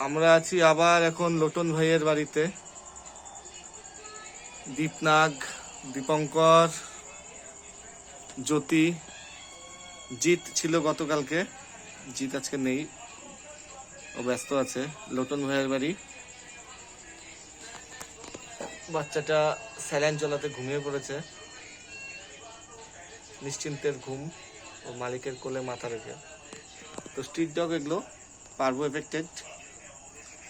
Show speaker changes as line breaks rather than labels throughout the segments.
আমরা আছি আবার এখন লোটন ভাইয়ের বাড়িতে। দীপনাগ, দীপঙ্কর, জ্যোতি, জিৎ ছিল গতকালকে, জিৎ আজকে নেই, ও ব্যস্ত আছে। লোটন ভাইয়ের বাড়ি। বাচ্চাটা স্যালাইন চলাতে ঘুমিয়ে পড়েছে, নিশ্চিন্তের ঘুম, ও মালিকের কোলে মাথা রেখে। তো স্ট্রিট ডগ এগুলো পারবো এফেক্টেড।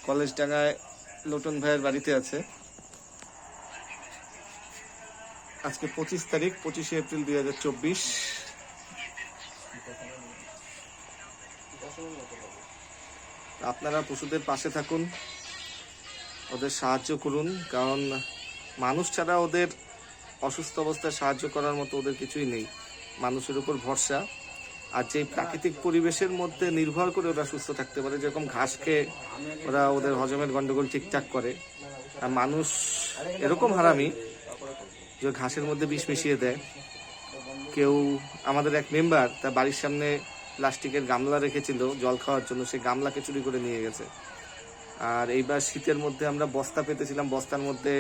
কলেজ ডাঙ্গায় লোটন ভাইয়ের বাড়িতে আছে। আজকে 25 তারিখ, 25শে এপ্রিল 2024। আপনারা পশুদের পাশে থাকুন, ওদের সাহায্য করুন, কারণ মানুষ ছাড়া ওদের অসুস্থ অবস্থায় সাহায্য করার মতো ওদের কিছুই নেই। মানুষের উপর ভরসা, আর যে প্রাকৃতিক পরিবেশের মধ্যে নির্ভর করে ওরা সুস্থ থাকতে পারে। যেরকম ঘাস খেয়ে ওরা ওদের হজমের গন্ডগোল ঠিকঠাক করে, আর মানুষ এরকম হারামি যে ঘাসের মধ্যে বিষ মিশিয়ে দেয়। কেউ, আমাদের এক মেম্বার তার বাড়ির সামনে প্লাস্টিকের গামলা রেখেছিল জল খাওয়ার জন্য, সেই গামলাকে চুরি করে নিয়ে গেছে। আর এইবার শীতের মধ্যে আমরা বস্তা পেতেছিলাম, বস্তার মধ্যে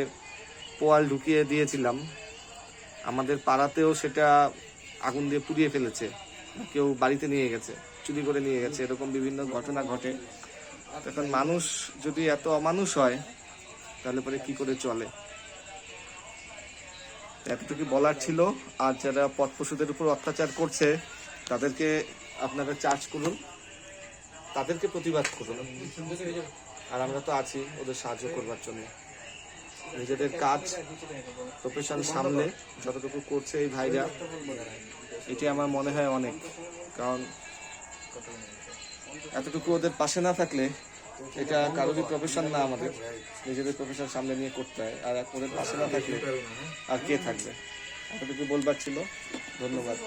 পোয়াল ঢুকিয়ে দিয়েছিলাম। আমাদের পাড়াতেও সেটা আগুন দিয়ে পুড়িয়ে ফেলেছে, কেউ বাড়িতে নিয়ে গেছে, চুরি করে নিয়ে গেছে, এরকম বিভিন্ন ঘটনা ঘটে। তখন মানুষ যদি এত অমানুষ হয় তাহলে পরে কি করে চলে? এতটুকু বলার ছিল। আর যারা পথ পশুদের উপর অত্যাচার করছে তাদেরকে আপনারা চার্জ করুন, তাদেরকে প্রতিবাদ করুন, আর আমরা তো আছি ওদের সাহায্য করবার জন্য। নিজেদের কাজ, প্রফেশন সামলে যতটুকু করছে এই ভাইরা, এটি আমার মনে হয় অনেক। কারণ এতটুকু ওদের পাশে না থাকলে, এটা কারোরই প্রফেশন না, আমাদের নিজেদের প্রফেশন সামনে নিয়ে করতে হয়। আর ওদের পাশে না থাকলে আর কে থাকবে? এতটুকু বলবার ছিল। ধন্যবাদ।